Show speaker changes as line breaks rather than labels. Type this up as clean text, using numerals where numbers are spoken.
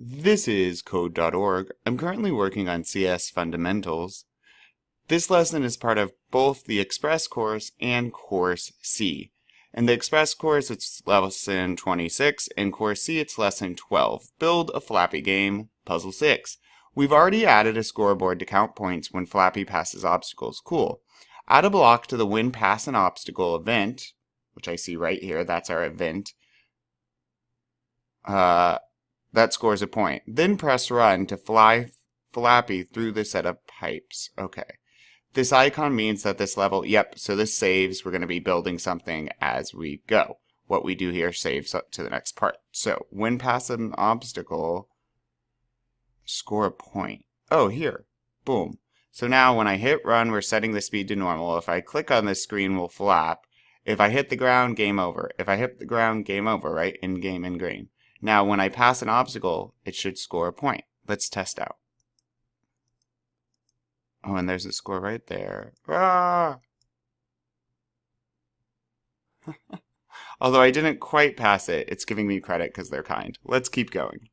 This is Code.org. I'm currently working on CS Fundamentals. This lesson is part of both the Express course and Course C. In the Express course, it's lesson 26, and Course C, it's lesson 12. Build a Flappy Game, Puzzle 6. We've already added a scoreboard to count points when Flappy passes obstacles. Cool. Add a block to the When Pass an Obstacle event, which I see right here. That's our event. That scores a point. Then press run to fly Flappy through the set of pipes. Okay. This icon means that this level, so this saves. We're going to be building something as we go. What we do here saves up to the next part. So, when past an obstacle, score a point. Oh, here. Boom. So now when I hit run, we're setting the speed to normal. If I click on this screen, we'll flap. If I hit the ground, game over. If I hit the ground, game over, right? In game, in green. Now, when I pass an obstacle, it should score a point. Let's test out. Oh, and there's a score right there. Ah! Although I didn't quite pass it, it's giving me credit because they're kind. Let's keep going.